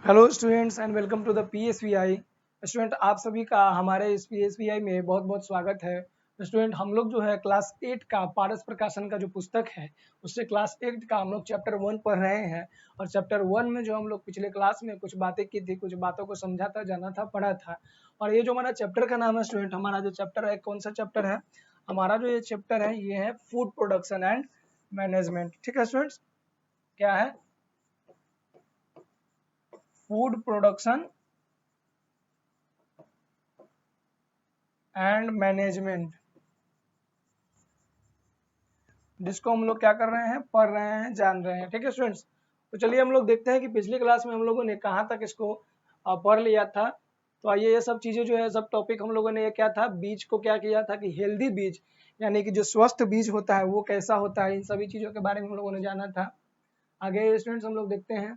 Hello students and welcome to the PSVI. Student आप सभी का हमारे इस पीएसवीआई में बहुत बहुत स्वागत है। स्टूडेंट हम लोग जो है क्लास 8 का पारस प्रकाशन का जो पुस्तक है उससे क्लास 8 का हम लोग चैप्टर 1 पढ़ रहे हैं। और चैप्टर 1 में जो हम लोग पिछले क्लास में कुछ बातें की थी, कुछ बातों को समझा था, जाना था, पढ़ा था। और ये जो हमारा चैप्टर का नाम है स्टूडेंट, हमारा जो चैप्टर है कौन सा चैप्टर है? हमारा जो ये चैप्टर है ये है फूड प्रोडक्शन एंड मैनेजमेंट। ठीक है स्टूडेंट्स, क्या है? फूड प्रोडक्शन एंड मैनेजमेंट, जिसको हम लोग क्या कर रहे हैं, पढ़ रहे हैं, जान रहे हैं। ठीक है स्टूडेंट्स, तो चलिए हम लोग देखते हैं कि पिछली क्लास में हम लोगों ने कहाँ तक इसको पढ़ लिया था। तो आइए ये सब चीजें जो है, सब टॉपिक हम लोगों ने ये क्या था, बीज को क्या किया था कि हेल्दी बीज यानी कि जो स्वस्थ बीज होता है वो कैसा होता है, इन सभी चीजों के बारे में हम लोगों ने जाना था। आगे स्टूडेंट्स हम लोग देखते हैं,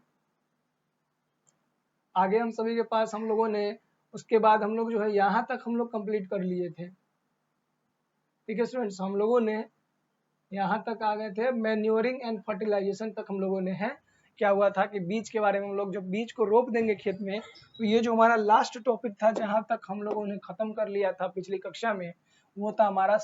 आगे हम सभी के पास हम लोगों ने उसके बाद हम लोग जो है यहाँ तक हम लोग कंप्लीट कर लिए थे। ठीक है स्टूडेंट्स, हम लोगों ने यहाँ तक आ गए थे, मैन्योरिंग एंड फर्टिलाइजेशन तक हम लोगों ने है। क्या हुआ था कि बीज के बारे में हम लोग जब बीज को रोप देंगे खेत में, तो ये जो हमारा लास्ट टॉपिक था जहाँ तक हम लोगों ने खत्म कर लिया था पिछली कक्षा में, वो था हमारा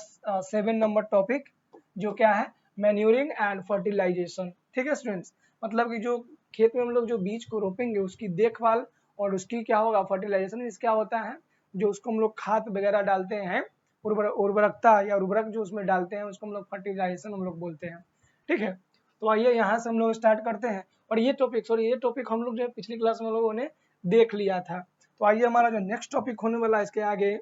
7 नंबर टॉपिक, जो क्या है, मैन्योरिंग एंड फर्टिलाइजेशन। ठीक है स्टूडेंट्स, मतलब कि जो खेत में हम लोग जो बीज को रोपेंगे उसकी देखभाल और उसकी क्या होगा, फर्टिलाइजेशन। इस क्या होता है, जो उसको हम लोग खाद वगैरह डालते हैं, उर्वरकता या उर्वरक जो उसमें डालते हैं उसको हम लोग फर्टिलाइजेशन हम लोग बोलते हैं। ठीक है, तो आइए यहाँ से हम लोग स्टार्ट करते हैं। और ये टॉपिक हम लोग जो पिछली क्लास में लोगों ने देख लिया था। तो आइए हमारा जो नेक्स्ट टॉपिक होने वाला है इसके आगे,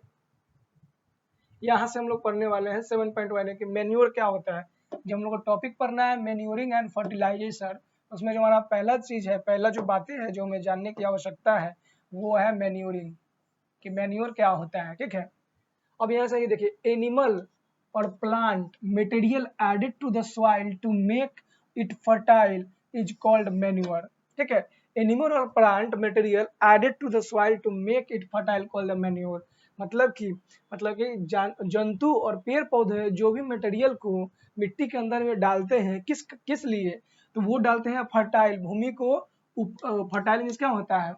यहाँ से हम लोग पढ़ने वाले हैं 7.1 कि मेन्योर क्या होता है। जब हम लोग को टॉपिक पढ़ना है मेन्योरिंग एंड फर्टिलाइजेशन, उसमें जो हमारा पहला चीज है, पहला जो बातें है जो हमें जानने की आवश्यकता है वो है मेन्योरिंग, कि मेन्योर क्या होता है। ठीक है, अब यहाँ से ये देखिए, एनिमल और plant material added to the soil to make it fertile is called manure. ठीक है, एनिमल और plant material added to the soil to make it fertile called manure. मतलब कि जंतु और पेड़ पौधे जो भी मटेरियल को मिट्टी के अंदर में डालते हैं, किस किस लिए, तो वो डालते हैं फर्टाइल भूमि को। फर्टाइल मीन्स क्या होता है,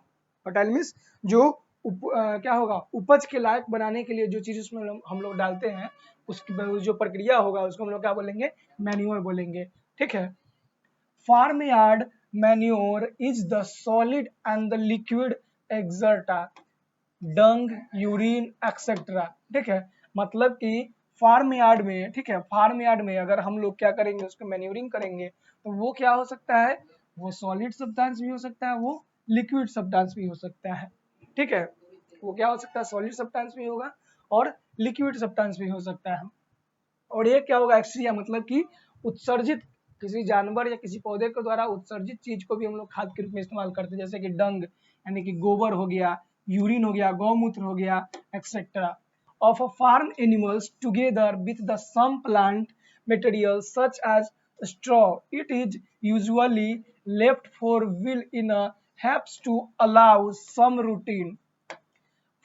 फर्टाइल मीन्स जो क्या होगा, उपज के लायक बनाने के लिए जो चीज उसमें हम लोग डालते हैं, उसकी जो प्रक्रिया होगा उसको हम लोग क्या बोलेंगे, मैन्योर बोलेंगे। ठीक है, farm yard manure is the solid and the liquid excreta, dung, urine etcetera. ठीक है, मतलब कि फार्म यार्ड में, ठीक है, फार्म यार्ड में अगर हम लोग क्या करेंगे, उसको मैन्योरिंग करेंगे, तो वो क्या हो सकता है, वो सॉलिड सब्सटेंस भी हो सकता है, वो लिक्विड सब्सटेंस भी हो सकता है। ठीक है, वो क्या हो सकता है, सॉलिड सब्सटेंस भी होगा और लिक्विड सब्सटेंस भी हो सकता है। और ये क्या होगा, एक्सट्रिया, मतलब कि उत्सर्जित, किसी जानवर या किसी पौधे के द्वारा उत्सर्जित चीज को भी हम लोग खाद के रूप में इस्तेमाल करते हैं, जैसे कि डंग यानी कि गोबर हो गया, यूरिन हो गया, गौमूत्र हो गया, etcetera of a farm animals together with the some plant material such as straw. It is usually left for will in a helps to allow some routine.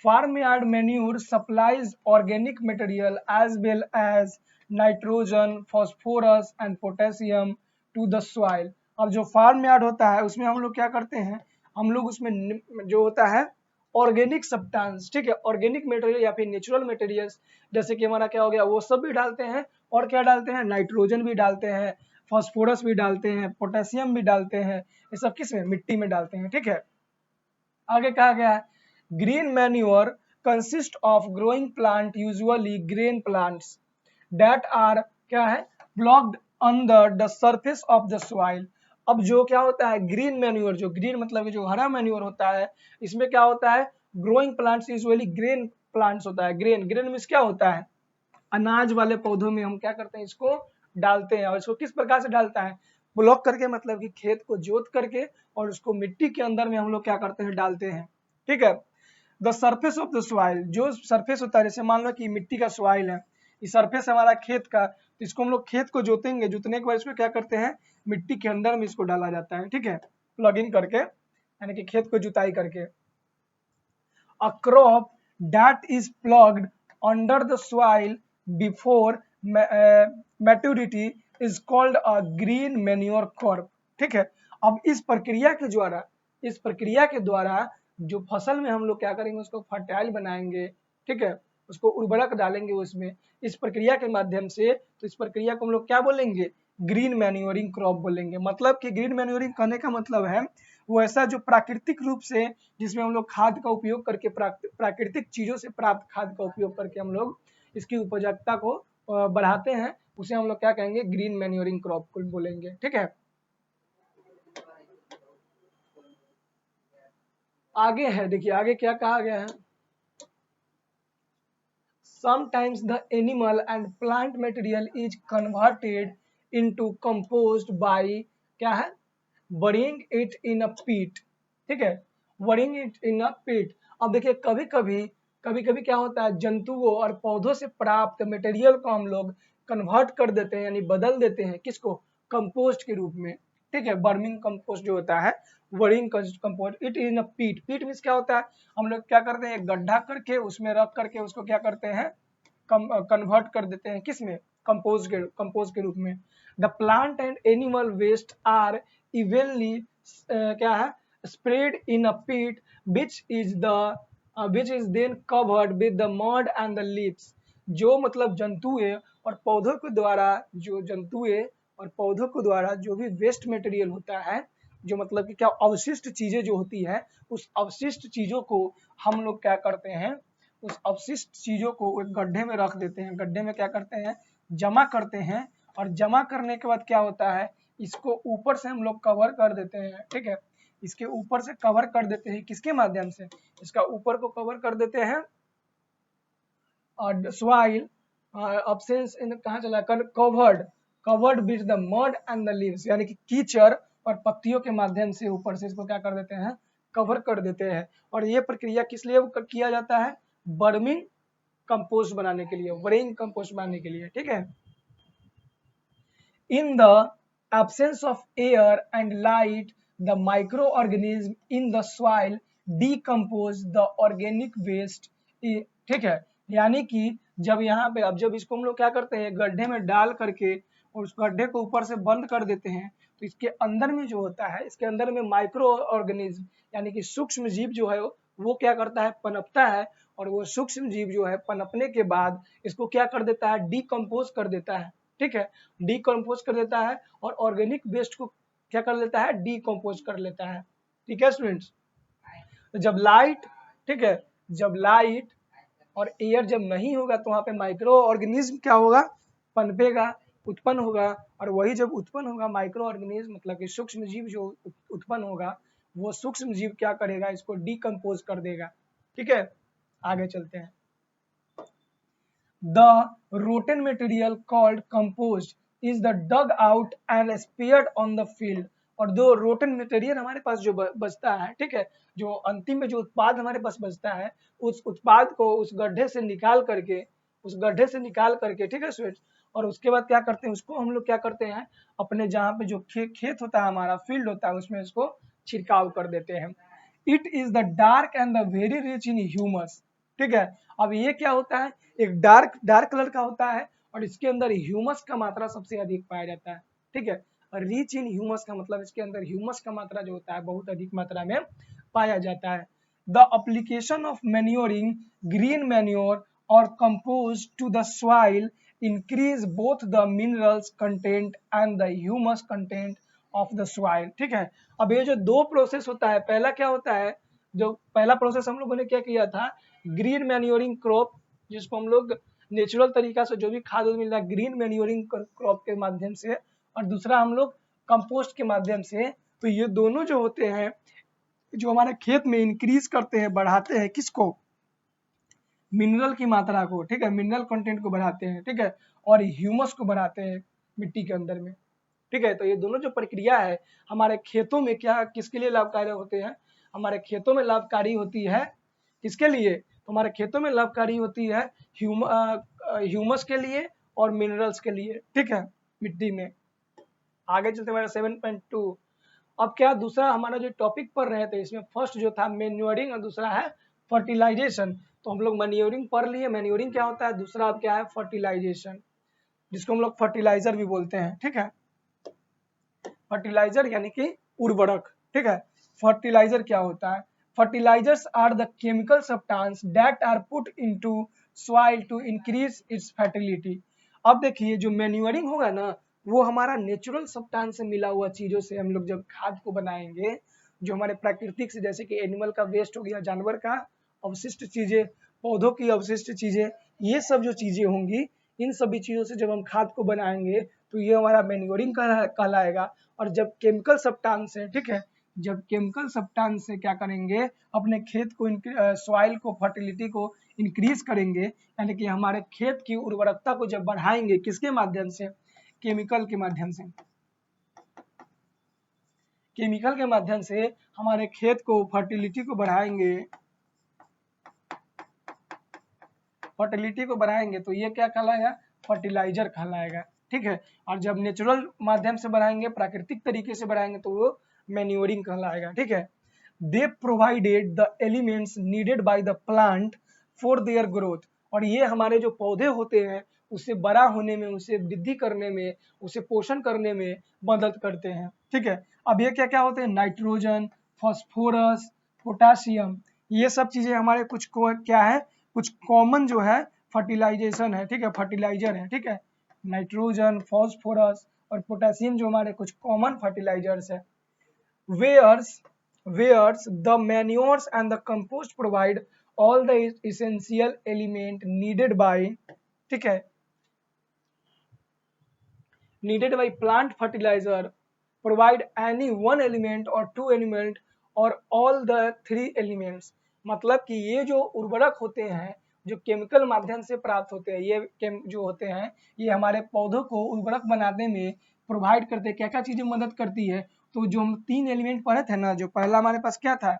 Farmyard manure supplies organic material as well as nitrogen, phosphorus and potassium to the soil. अब जो farm yard होता है उसमें हम लोग क्या करते हैं, हम लोग उसमें जो होता है ऑर्गेनिक सब्सटेंस, ठीक है, ऑर्गेनिक मटेरियल या फिर नेचुरल मटेरियल्स, जैसे कि हमारा क्या हो गया, वो सब भी डालते हैं। और क्या डालते हैं, नाइट्रोजन भी डालते हैं, फॉस्फोरस भी डालते हैं, पोटेशियम भी डालते हैं। ये सब किस में, मिट्टी में डालते हैं। ठीक है, आगे कहा गया है, green manure consist of growing plant, usually grain plants that are क्या है, blocked under the surface of the soil. अब जो क्या होता है ग्रीन मैन्योर, जो ग्रीन मतलब जो हरा मैन्योर होता है, इसमें क्या होता है, growing plants usually grain plants होता है। ग्रेन, ग्रेन मीन्स क्या होता है, अनाज वाले पौधों में हम क्या करते हैं, इसको डालते हैं। और इसको किस प्रकार से डालता है, ब्लॉक करके, मतलब कि खेत को जोत करके और उसको मिट्टी के अंदर में हम लोग क्या करते हैं, डालते हैं। ठीक है, the surface of the soil, जो सरफेस होता है, जैसे मान लो कि मिट्टी का सॉइल है, ये सरफेस हमारा खेत का, तो इसको हम लोग खेत को जोतेंगे, जोतने के बाद इसको क्या करते हैं, मिट्टी के अंदर में इसको डाला जाता है। ठीक है, प्लगिंग करके यानी कि खेत को जुताई करके। A crop that is plugged under the soil before maturity is called a green manure crop. ठीक है, अब इस प्रक्रिया के द्वारा इस प्रक्रिया के द्वारा जो फसल में हम लोग क्या करेंगे, उसको फर्टाइल बनाएंगे, ठीक है, उसको उर्वरक डालेंगे उसमें, इस प्रक्रिया के माध्यम से। तो इस प्रक्रिया को हम लोग क्या बोलेंगे, ग्रीन मैन्योरिंग क्रॉप बोलेंगे। मतलब कि ग्रीन मैन्योरिंग कहने का मतलब है वो ऐसा जो प्राकृतिक रूप से, जिसमें हम लोग खाद का उपयोग करके, प्राकृतिक चीजों से प्राप्त खाद का उपयोग करके हम लोग इसकी उपयोगिता को बढ़ाते हैं, उसे हम लोग क्या कहेंगे, ग्रीन मैन्योरिंग क्रॉप को बोलेंगे, ठीक है। आगे है, देखिए आगे क्या कहा गया है, sometimes the animal and plant material is converted into compost by क्या है, burying it in a pit, ठीक है, burying it in a pit। अब देखिए कभी कभी क्या होता है, जंतुओं और पौधों से प्राप्त मटेरियल को हम लोग कन्वर्ट कर देते हैं, यानी बदल देते हैं, किसको, कंपोस्ट के रूप में, ठीक है। बर्मिंग कंपोस्ट जो होता है, worrying compost, it is a पीट। पीट मीन्स क्या होता है, हम लोग क्या करते हैं, एक गड्ढा करके उसमें रख करके उसको क्या करते हैं, कन्वर्ट कर देते हैं, किसमें, कंपोस्ट के रूप में। The plant and animal waste are evenly क्या है, स्प्रेड इन अ पीट which is then covered with the mud and the leaves। जो मतलब जंतुएं और पौधों के द्वारा, जो जंतुएं और पौधों के द्वारा जो भी वेस्ट मटेरियल होता है, जो मतलब कि क्या अवशिष्ट चीजें जो होती है, उस अवशिष्ट चीजों को हम लोग क्या करते हैं, उस अवशिष्ट चीजों को एक गड्ढे में रख देते हैं, गड्ढे में क्या करते हैं, जमा करते हैं, और जमा करने के बाद क्या होता है, इसको ऊपर से हम लोग कवर कर देते हैं, ठीक है, इसके ऊपर से कवर कर देते हैं, किसके माध्यम से, इसका ऊपर को कवर कर देते हैं, और सॉइल अब्सेंस इन कहाँ चला, covered with the mud and the leaves, यानी कि कीचड़ और पत्तियों के माध्यम से ऊपर से इसको क्या कर देते हैं, कवर कर देते हैं। और ये प्रक्रिया किस लिए किया जाता है, बर्मिंग कंपोस्ट बनाने के लिए, वरिंग कंपोस्ट बनाने के लिए, ठीक है। In the absence of air and light, the microorganism in the soil decompose the organic waste, ठीक है। यानी कि जब यहाँ पे, अब जब इसको हम लोग क्या करते हैं, गड्ढे में डाल करके और उस गड्ढे को ऊपर से बंद कर देते हैं, तो इसके अंदर में जो होता है, इसके अंदर में माइक्रो ऑर्गेनिज्म यानी कि सूक्ष्म जीव जो है वो क्या करता है, पनपता है, और वो सूक्ष्म जीव जो है पनपने के बाद इसको क्या कर देता है, डिकम्पोज कर देता है, ठीक है, डिकम्पोज कर देता है, और ऑर्गेनिक वेस्ट को क्या कर लेता है, डिकम्पोज कर लेता है, ठीक है स्टूडेंट्स। तो जब लाइट, ठीक है, जब लाइट और एयर जब नहीं होगा तो वहां पे माइक्रो ऑर्गेनिज्म क्या होगा, पनपेगा, उत्पन्न होगा, और वही जब उत्पन्न होगा माइक्रो ऑर्गेनिज्म मतलब कि सूक्ष्म जीव जो उत्पन्न होगा, वो सूक्ष्म जीव क्या करेगा, इसको डिकम्पोज कर देगा, ठीक है। आगे चलते हैं। The rotten material called compost is the dug out and spared on the field। और जो रोटन मटेरियल हमारे पास जो बचता है, ठीक है, जो अंतिम में जो उत्पाद हमारे पास बचता है, उस उत्पाद को उस गड्ढे से निकाल करके, ठीक है स्टूडेंट्स, और उसके बाद क्या करते हैं, उसको हम लोग क्या करते हैं, अपने जहाँ पे जो खेत होता है, हमारा फील्ड होता है, उसमें इसको छिड़काव कर देते हैं। It is the dark and the very rich in humus, ठीक है। अब ये क्या होता है, एक डार्क कलर का होता है, और इसके अंदर ह्यूमस का मात्रा सबसे अधिक पाया जाता है, ठीक है। रिच इन ह्यूमस का मतलब इसके अंदर ह्यूमस का मात्रा जो होता है बहुत अधिक मात्रा में पाया जाता है। The application of manuring, green manure और compost to the soil increase both the minerals content and the humus content of the soil, ठीक है। अब ये जो दो प्रोसेस होता है, पहला क्या होता है, जो पहला प्रोसेस हम लोगों ने क्या किया था, ग्रीन मैन्योरिंग क्रॉप, जिसको हम लोग नेचुरल तरीका से जो भी खाद मिल रहा है ग्रीन मैन्योरिंग क्रॉप के माध्यम से, और दूसरा हम लोग कंपोस्ट के माध्यम से। तो ये दोनों जो होते हैं, जो हमारे खेत में इंक्रीज करते हैं, बढ़ाते हैं, किसको, मिनरल की मात्रा को, ठीक है, मिनरल कंटेंट को बढ़ाते हैं, ठीक है, और ह्यूमस को बढ़ाते हैं मिट्टी के अंदर में, ठीक है। तो ये दोनों जो प्रक्रिया है हमारे खेतों में क्या, किसके लिए लाभकारी होते हैं, हमारे खेतों में लाभकारी होती है, किसके लिए, तो हमारे खेतों में लाभकारी होती है ह्यूमस के लिए और मिनरल्स के लिए, ठीक है, मिट्टी में। आगे चलते हमारे 7.2। अब क्या दूसरा हमारा जो टॉपिक पढ़ रहे थे, इसमें फर्स्ट जो था मैन्योरिंग और दूसरा है फर्टिलाइजेशन। तो हम लोग मैन्योरिंग पढ़ लिए, मैन्योरिंग क्या होता है, दूसरा अब क्या है, फर्टिलाइजेशन, जिसको हम लोग फर्टिलाइजर भी बोलते हैं, ठीक है, फर्टिलाइजर यानी कि उर्वरक, ठीक है। फर्टिलाइजर क्या होता है? Fertilisers are the chemical substance that are put into soil to increase its fertility. अब देखिए जो मैन्यूरिंग होगा ना, वो हमारा नेचुरल सब्सटेंस से मिला हुआ चीजों से हम लोग जब खाद को बनाएंगे, जो हमारे प्राकृतिक से, जैसे कि एनिमल का वेस्ट हो गया, जानवर का अवशिष्ट चीजें, पौधों की अवशिष्ट चीजें, ये सब जो चीजें होंगी, इन सभी चीजों से जब हम खाद को बनाएंगे तो ये हमारा मैन्योरिंग कहलाएगा। और जब केमिकल सब्सटेंस है, ठीक है, जब केमिकल सब्सटेंस से क्या करेंगे, अपने खेत को, सॉइल को, फर्टिलिटी को इंक्रीज करेंगे, यानी कि हमारे खेत की उर्वरकता को जब बढ़ाएंगे, किसके माध्यम से? केमिकल के माध्यम से। केमिकल के माध्यम से हमारे खेत को, फर्टिलिटी को बढ़ाएंगे, फर्टिलिटी को बढ़ाएंगे तो ये क्या कहलाएगा? फर्टिलाइजर कहलाएगा, ठीक है। और जब नेचुरल माध्यम से बढ़ाएंगे, प्राकृतिक तरीके से बढ़ाएंगे तो वो मैन्योरिंग कहलाएगा, ठीक है। दे provided the elements needed by the plant for their growth. और ये हमारे जो पौधे होते हैं उसे बड़ा होने में, उसे वृद्धि करने में, उसे पोषण करने में मदद करते हैं, ठीक है। अब ये क्या क्या होते हैं? नाइट्रोजन, फास्फोरस, पोटासियम, ये सब चीजें हमारे कुछ क्या है, कुछ कॉमन जो है फर्टिलाइजेशन है, ठीक है, फर्टिलाइजर है, ठीक है। नाइट्रोजन, फास्फोरस और पोटेशियम जो हमारे कुछ कॉमन फर्टिलाइजर्स है। whereas the manures and the compost provide all the essential element needed by, ठीक है, needed by plant fertilizer provide any one element or two element or all the three elements। मतलब कि ये जो उर्वरक होते हैं, जो केमिकल माध्यम से प्राप्त होते हैं, ये जो होते हैं, ये हमारे पौधों को उर्वरक बनाने में प्रोवाइड करते हैं। क्या क्या चीजें मदद करती है? तो जो हम 3 एलिमेंट पढ़े थे ना, जो पहला हमारे पास क्या था,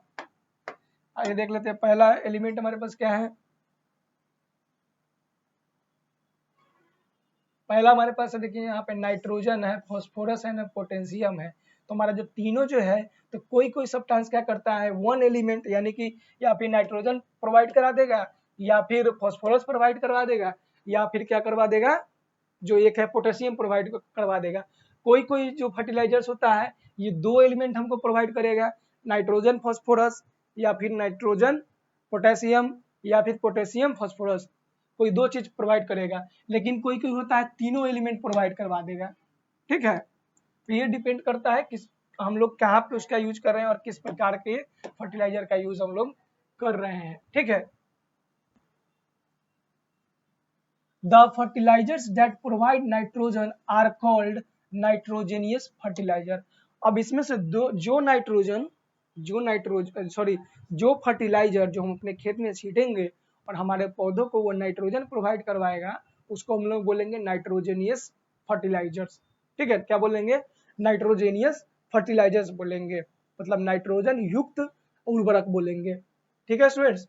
आइए देख लेते हैं। पहला एलिमेंट हमारे पास क्या है? पहला हमारे पास देखिए यहाँ पे नाइट्रोजन है, फास्फोरस है ना, पोटेशियम है। तो हमारा जो तीनों जो है, तो कोई कोई सब्सटेंस क्या करता है, वन एलिमेंट, यानी कि या फिर नाइट्रोजन प्रोवाइड करा देगा, या फिर फास्फोरस प्रोवाइड करवा देगा, या फिर क्या करवा देगा, जो एक है पोटेशियम प्रोवाइड करवा देगा। कोई कोई जो फर्टिलाइजर्स होता है, ये 2 एलिमेंट हमको प्रोवाइड करेगा, नाइट्रोजन फास्फोरस, या फिर नाइट्रोजन पोटेशियम, या फिर पोटेशियम फास्फोरस, कोई 2 चीज प्रोवाइड करेगा। लेकिन कोई कोई होता है तीनों एलिमेंट प्रोवाइड करवा देगा, ठीक है। तो ये डिपेंड करता है किस, हम लोग कहाँ पे उसका यूज कर रहे हैं और किस प्रकार के फर्टिलाइजर का यूज हम लोग कर रहे हैं, ठीक है। The fertilizers that provide nitrogen are called nitrogenous fertilizer। अब इसमें से जो फर्टिलाइजर जो हम अपने खेत में छीटेंगे और हमारे पौधों को वो नाइट्रोजन प्रोवाइड करवाएगा, उसको हम लोग बोलेंगे नाइट्रोजेनियस फर्टिलाइजर्स, ठीक है। क्या बोलेंगे? नाइट्रोजेनियस फर्टिलाइजर्स बोलेंगे, मतलब नाइट्रोजन युक्त उर्वरक बोलेंगे, ठीक है स्टूडेंट्स।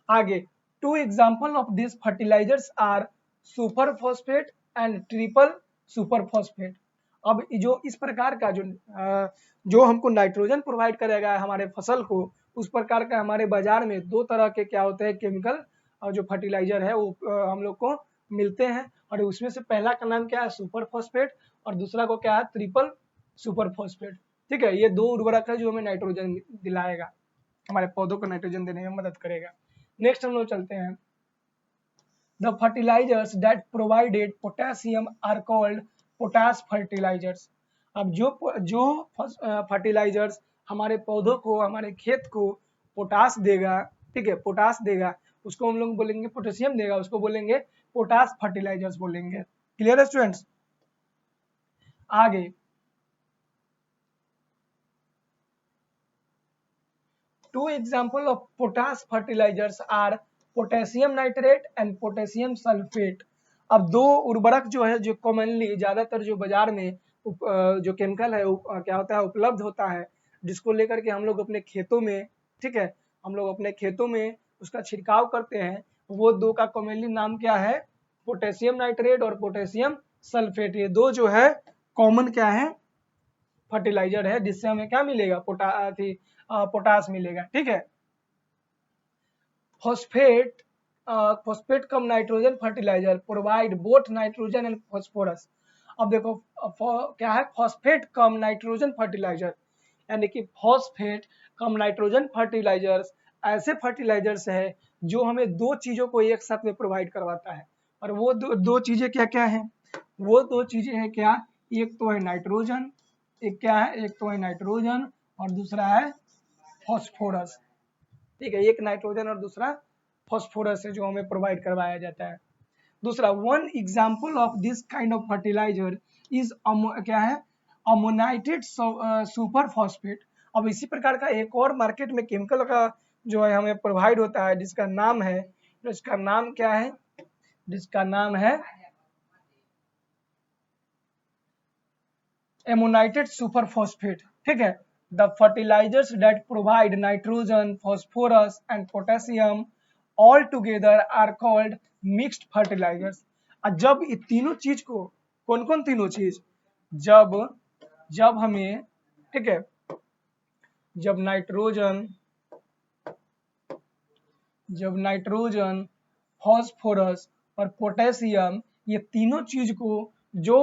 आगे, 2 example of this fertilisers are super phosphate and triple super phosphate. अब जो इस प्रकार का जो हमको नाइट्रोजन प्रोवाइड करेगा हमारे फसल को, उस प्रकार का हमारे बाजार में 2 तरह के क्या होते हैं, केमिकल और जो फर्टिलाइजर है वो हम लोग को मिलते हैं। और उसमें से पहला का नाम क्या है? सुपर फॉस्फेट, और दूसरा को क्या है? ट्रिपल सुपर फॉस्फेट, ठीक है। ये 2 उर्वरक है जो हमें नाइट्रोजन दिलाएगा, हमारे पौधों को नाइट्रोजन देने में मदद करेगा। नेक्स्ट हम लोग चलते हैं। The fertilizers that provided potassium are called potash fertilizers। अब जो फर्टिलाइजर्स हमारे पौधों को, हमारे खेत को पोटास देगा, ठीक है, पोटास देगा, उसको हम लोग बोलेंगे, पोटेशियम देगा, उसको बोलेंगे पोटास फर्टिलाइजर्स बोलेंगे। क्लियर है स्टूडेंट्स? आगे, two example of potash fertilisers are potassium nitrate and potassium sulphate. अब 2 उर्वरक जो है, जो कॉमनली ज्यादातर जो बाजार में जो केमिकल है क्या होता है, उपलब्ध होता है, जिसको लेकर के हम लोग अपने खेतों में, ठीक है, हम लोग अपने खेतों में उसका छिड़काव करते हैं, वो 2 का कॉमनली नाम क्या है? पोटेशियम नाइट्रेट और पोटेशियम सल्फेट। ये 2 जो है कॉमन क्या है, फर्टिलाइजर है, जिससे हमें क्या मिलेगा? पोटास मिलेगा, ठीक है। Phosphate cum nitrogen fertiliser provide both nitrogen and phosphorus. अब देखो क्या है? फॉस्फेट कम नाइट्रोजन फर्टिलाइजर, यानी कि फॉस्फेट कम नाइट्रोजन फर्टिलाइजर्स ऐसे फर्टिलाइजर्स है जो हमें दो चीजों को एक साथ में प्रोवाइड करवाता है। और वो दो चीजें क्या क्या है? वो दो चीजें हैं क्या? एक तो है नाइट्रोजन, एक क्या है? एक तो है नाइट्रोजन और दूसरा है फॉस्फोरस। ठीक है, एक नाइट्रोजन और दूसरा फॉस्फोरस है जो हमें प्रोवाइड करवाया जाता है। दूसरा, one example of this kind of fertiliser is क्या है? Ammoniated super phosphate. अब इसी प्रकार का एक और मार्केट में केमिकल का जो है हमें प्रोवाइड होता है जिसका नाम है, जिसका नाम क्या है? जिसका नाम है एमोनाइटेड सुपर फॉस्फेट। ठीक है, the fertilisers that provide nitrogen, phosphorus and potassium all together are called mixed fertilisers. जब ये तीनों चीज को, कौन कौन तीनों चीज? जब हमें, ठीक है, जब नाइट्रोजन फॉस्फोरस और पोटेशियम ये तीनों चीज को जो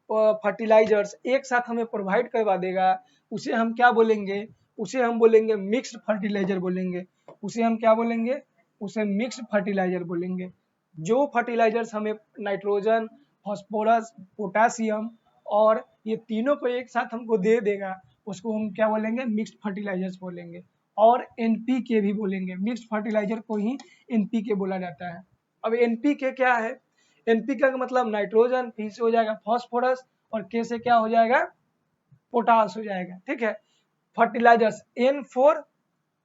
फर्टिलाइजर्स एक साथ हमें प्रोवाइड करवा देगा उसे हम क्या बोलेंगे? उसे हम बोलेंगे मिक्स्ड फर्टिलाइजर बोलेंगे। उसे हम क्या बोलेंगे? उसे मिक्स्ड फर्टिलाइजर बोलेंगे। जो फर्टिलाइजर्स हमें नाइट्रोजन, फॉस्फोरस, पोटेशियम और ये तीनों को एक साथ हमको दे देगा उसको हम क्या बोलेंगे? मिक्स्ड फर्टिलाइजर्स बोलेंगे। और एनपीके भी बोलेंगे, मिक्स्ड फर्टिलाइजर को ही एनपीके बोला जाता है। अब एनपीके क्या है? एनपीके का मतलब नाइट्रोजन, पी से हो जाएगा फॉस्फोरस और के से क्या हो जाएगा? पोटास हो जाएगा। ठीक है, fertilisers N for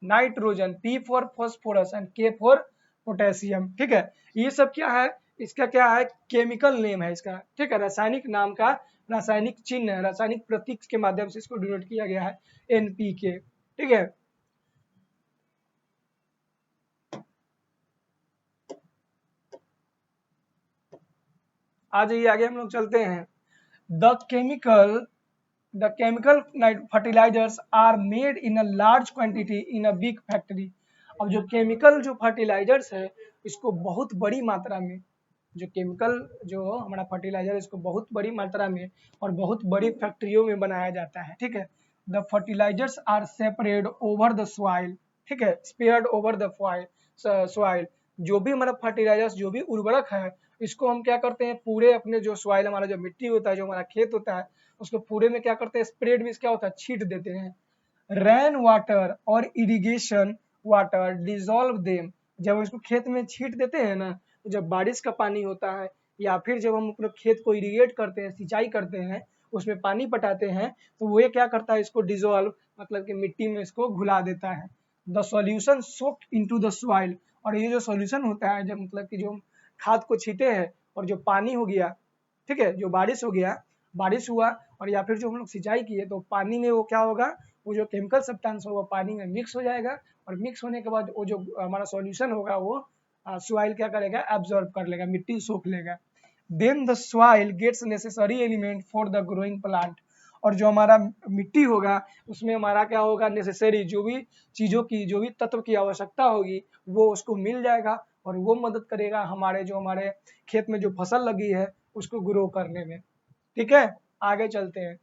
nitrogen, P for phosphorus and K for potassium. ठीक है, ये सब क्या है? इसका क्या है? केमिकल नेम है इसका। ठीक है, रासायनिक नाम का रासायनिक चिन्ह है, रासायनिक प्रतीक के माध्यम से इसको डिनोट किया गया है एनपीके। ठीक है, आ जाइए आगे हम लोग चलते हैं। The chemical fertilisers are made in a large quantity in a big factory. अब जो केमिकल जो फर्टिलाइजर्स है इसको बहुत बड़ी मात्रा में, जो केमिकल जो हमारा फर्टिलाइजर इसको बहुत बड़ी मात्रा में और बहुत बड़ी फैक्ट्रियों में बनाया जाता है। ठीक है, the fertilisers are separate over the soil. ठीक है, स्पेयर्ड ओवर द सॉइल। जो भी हमारा फर्टिलाइजर्स, जो भी उर्वरक है इसको हम क्या करते हैं? पूरे अपने जो सॉइल, हमारा जो मिट्टी होता है, जो हमारा खेत होता है उसको पूरे में क्या करते हैं? स्प्रेड मीन्स क्या होता है? छीट देते हैं। रेन वाटर और इरिगेशन वाटर डिजोल्व देम। जब इसको खेत में छीट देते हैं ना, तो जब बारिश का पानी होता है या फिर जब हम अपने खेत को इरिगेट करते हैं, सिंचाई करते हैं, उसमें पानी पटाते हैं, तो वो क्या करता है? इसको डिजोल्व मतलब कि मिट्टी में इसको घुला देता है। The solution soaked into the soil. और ये जो सॉल्यूशन होता है, जब मतलब कि जो खाद को छीटे हैं और जो पानी हो गया, ठीक है, जो बारिश हो गया, बारिश हुआ और या फिर जो हम लोग सिंचाई किए तो पानी में वो क्या होगा? वो जो केमिकल सब्सटेंस होगा पानी में मिक्स हो जाएगा और मिक्स होने के बाद वो जो हमारा सॉल्यूशन होगा वो सॉइल क्या करेगा? एब्जॉर्ब कर लेगा, मिट्टी सोख लेगा। Then the soil gets necessary element for the growing plant. और जो हमारा मिट्टी होगा उसमें हमारा क्या होगा? नेसेसरी, जो भी चीजों की, जो भी तत्व की आवश्यकता होगी वो उसको मिल जाएगा और वो मदद करेगा हमारे खेत में जो फसल लगी है उसको ग्रो करने में। ठीक है, आगे चलते हैं।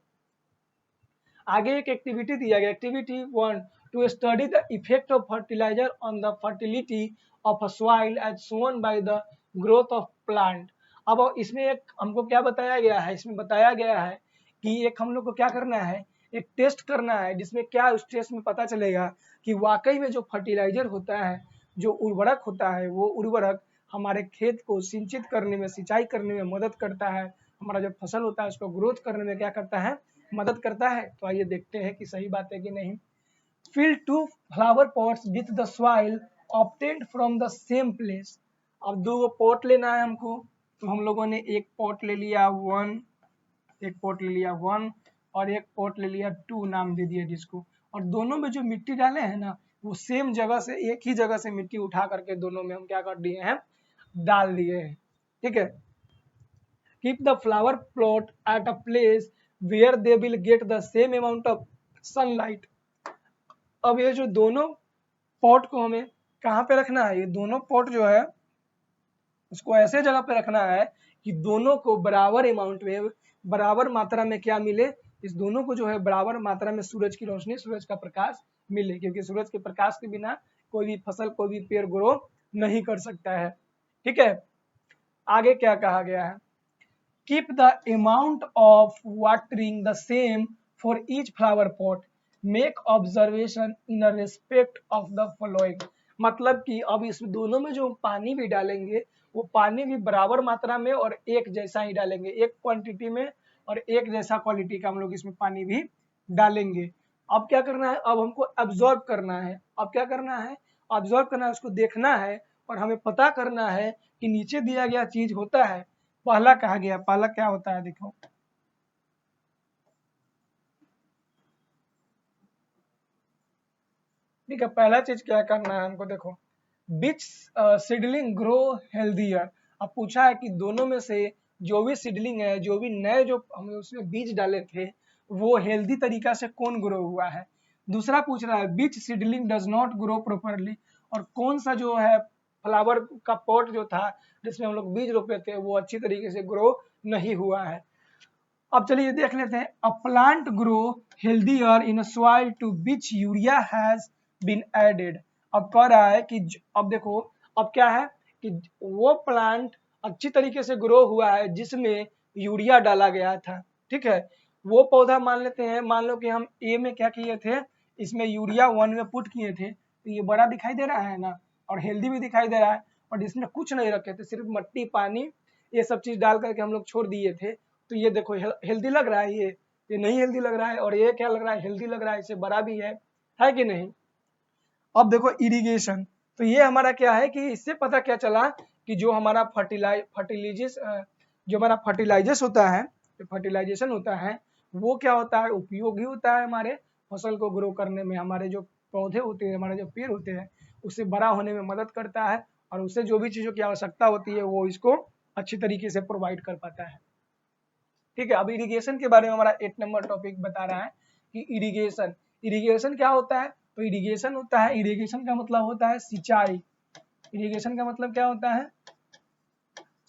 आगे एक एक्टिविटी दिया गया, activity 1, to study the effect of fertiliser on the fertility of a soil as shown by the growth of plant. अब इसमें एक हमको क्या बताया गया है? इसमें बताया गया है कि एक हम लोग को क्या करना है? एक टेस्ट करना है जिसमें क्या, उस टेस्ट में पता चलेगा कि वाकई में जो फर्टिलाइजर होता है, जो उर्वरक होता है, वो उर्वरक हमारे खेत को सिंचित करने में, सिंचाई करने में मदद करता है, हमारा जो फसल होता है उसको ग्रोथ करने में क्या करता है? मदद करता है। तो आइए देखते हैं कि सही बात है कि नहीं। Fill 2 flower pots with the soil obtained from the same place. अब 2 पॉट लेना है हमको, तो हम लोगों ने एक पॉट ले लिया 1, एक पॉट ले लिया 1 और एक पॉट ले लिया 2 नाम दे दिया जिसको। और दोनों में जो मिट्टी डाले हैं ना वो सेम जगह से, एक ही जगह से मिट्टी उठा करके दोनों में हम क्या कर दिए हैं? डाल दिए हैं। ठीक है, keep the flower plot at a place where they will get the same amount of sunlight। अब ये जो दोनों पॉट को हमें कहाँ पे रखना है? ये दोनों पॉट जो है उसको ऐसे जगह पे रखना है कि दोनों को बराबर अमाउंट में, बराबर मात्रा में क्या मिले? इस दोनों को जो है बराबर मात्रा में सूरज की रोशनी, सूरज का प्रकाश मिले, क्योंकि सूरज के प्रकाश के बिना कोई भी फसल, कोई भी पेड़ ग्रो नहीं कर सकता है। ठीक है, आगे क्या कहा गया है, keep the amount of watering the same for each flower pot, make observation in respect of the following. मतलब कि अब इस दोनों में जो पानी भी डालेंगे वो पानी भी बराबर मात्रा में और एक जैसा ही डालेंगे, एक क्वांटिटी में और एक जैसा क्वालिटी का हम लोग इसमें पानी भी डालेंगे। अब क्या करना है, अब हमको ऑब्जर्व करना है। अब क्या करना है, ऑब्जर्व करना है, उसको देखना है और हमें पता करना है कि नीचे दिया गया चीज होता है। पहला कहा गया, पहला क्या होता है, देखो ठीक है, पहला चीज क्या करना है हमको, देखो विच सीडलिंग ग्रो हेल्दियर। अब पूछा है कि दोनों में से जो भी सीडलिंग है, जो भी नए जो हमने उसमें बीज डाले थे, वो हेल्दी तरीका से कौन ग्रो हुआ है। दूसरा पूछ रहा है which seedling does not grow properly, और कौन सा जो है फ्लावर का पॉट जो था जिसमें हम लोग बीज रोपे थे वो अच्छी तरीके से ग्रो नहीं हुआ है। अब चलिए देख लेते हैं, a plant grow healthier in soil to which urea has been added. अब कह रहा है कि अब देखो, अब क्या है कि वो प्लांट अच्छी तरीके से ग्रो हुआ है जिसमें यूरिया डाला गया था। ठीक है, वो पौधा मान लेते हैं, मान लो कि हम ए में क्या किए थे, इसमें यूरिया 1 में पुट किए थे, तो ये बड़ा दिखाई दे रहा है ना, और हेल्दी भी दिखाई दे रहा है, और इसमें कुछ नहीं रखे थे, सिर्फ मट्टी, पानी, ये सब चीज डाल करके हम लोग छोड़ दिए थे। तो ये देखो हेल्दी लग रहा है, ये नहीं हेल्दी लग रहा है, और ये क्या लग रहा है, हेल्दी लग रहा है, इससे बड़ा भी है कि नहीं। अब देखो इरिगेशन, तो ये हमारा क्या है कि इससे पता क्या चला कि जो हमारा जो हमारा फर्टिलाइजर्स होता है, जो फर्टिलाइजेशन होता है वो क्या होता है, उपयोगी होता है हमारे फसल को ग्रो करने में, हमारे जो पौधे होते हैं, हमारे जो पेड़ होते हैं उससे बड़ा होने में मदद करता है, और उससे जो भी चीज़ों की आवश्यकता होती है वो इसको अच्छी तरीके से प्रोवाइड कर पाता है। ठीक है, अब इरिगेशन के बारे में हमारा 8 नंबर टॉपिक बता रहा है कि इरिगेशन, इरिगेशन क्या होता है, तो इरिगेशन होता है, इरिगेशन का मतलब होता है सिंचाई। इरिगेशन का मतलब क्या होता है,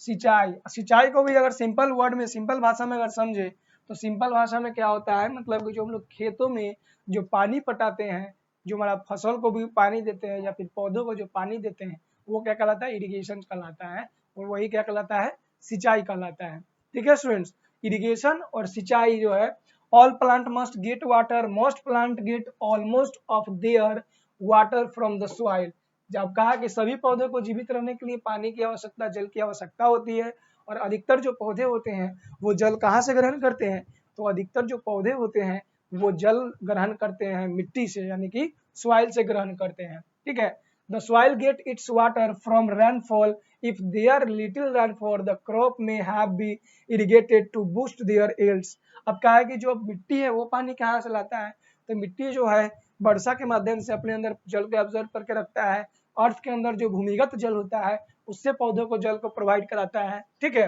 सिंचाई। सिंचाई को भी अगर सिंपल वर्ड में, सिंपल भाषा में अगर समझे तो सिंपल भाषा में क्या होता है, मतलब कि जो हम लोग खेतों में जो पानी पटाते हैं, जो हमारा फसल को भी पानी देते हैं या फिर पौधों को जो पानी देते हैं, वो क्या कहलाता है, इरिगेशन कहलाता है, और वही क्या कहलाता है, सिंचाई कहलाता है। ठीक है स्टूडेंट्स, इरिगेशन और सिंचाई जो है, all plant must get water, most plant get almost of their water from the soil. जब कहा कि सभी पौधों को जीवित रहने के लिए पानी की आवश्यकता, जल की आवश्यकता होती है, और अधिकतर जो पौधे होते हैं वो जल कहाँ से ग्रहण करते हैं, तो अधिकतर जो पौधे होते हैं वो जल ग्रहण करते हैं मिट्टी से, यानी कि सॉइल से ग्रहण करते हैं। ठीक है, the soil get its water from rainfall, if there little rainfall the crop may have be irrigated to boost their yields. अब क्या है कि जो मिट्टी है वो पानी कहाँ से लाता है, तो मिट्टी जो है वर्षा के माध्यम से अपने अंदर जल को ऑब्जर्व करके रखता है, अर्थ के अंदर जो भूमिगत जल होता है उससे पौधों को जल को प्रोवाइड कराता है। ठीक है,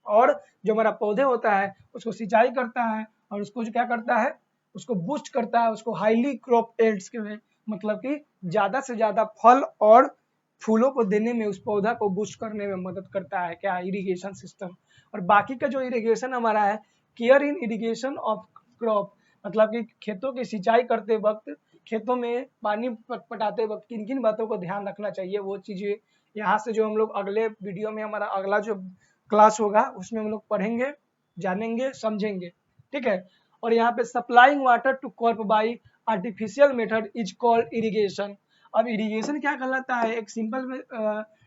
और जो हमारा पौधे होता है उसको सिंचाई करता है, और उसको जो क्या करता है, उसको बूस्ट करता है, उसको हाईली क्रॉप एल्ड्स के में, मतलब कि ज्यादा से ज्यादा फल और फूलों को देने में, उस पौधा को बूस्ट करने में मदद करता है क्या, इरिगेशन सिस्टम। और बाकी का जो इरिगेशन हमारा है, care in irrigation of crop, मतलब कि खेतों की सिंचाई करते वक्त, खेतों में पानी पटाते वक्त किन किन बातों को ध्यान रखना चाहिए, वो चीजें यहाँ से जो हम लोग अगले वीडियो में, हमारा अगला जो क्लास होगा उसमें हम लोग पढ़ेंगे, जानेंगे, समझेंगे। ठीक है, और यहाँ पे supplying water to crop by artificial method is called irrigation. अब इरिगेशन क्या कहलाता है, एक सिंपल में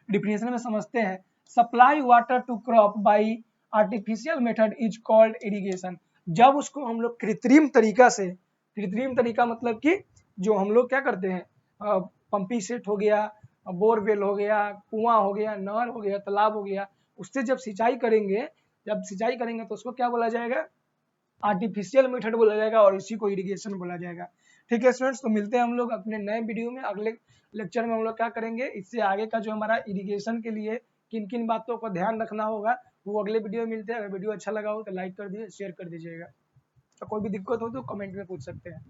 डिफिनेशन में समझते हैं, supply water to crop by artificial method is called irrigation. जब उसको हम लोग कृत्रिम तरीका से, कृत्रिम तरीका मतलब कि जो हम लोग क्या करते हैं, पंपी सेट हो गया, बोरवेल हो गया, कुआं हो गया, नहर हो गया, तालाब हो गया, उससे जब सिंचाई करेंगे, तो उसको क्या बोला जाएगा, आर्टिफिशियल मेथड बोला जाएगा, और इसी को इरिगेशन बोला जाएगा। ठीक है स्टूडेंट्स, तो मिलते हैं हम लोग अपने नए वीडियो में, अगले लेक्चर में हम लोग क्या करेंगे, इससे आगे का जो हमारा इरिगेशन के लिए किन किन बातों को ध्यान रखना होगा वो अगले वीडियो में मिलते हैं। अगर वीडियो अच्छा लगा हो तो लाइक कर दीजिए, शेयर कर दीजिएगा, तो कोई भी दिक्कत हो तो कमेंट में पूछ सकते हैं।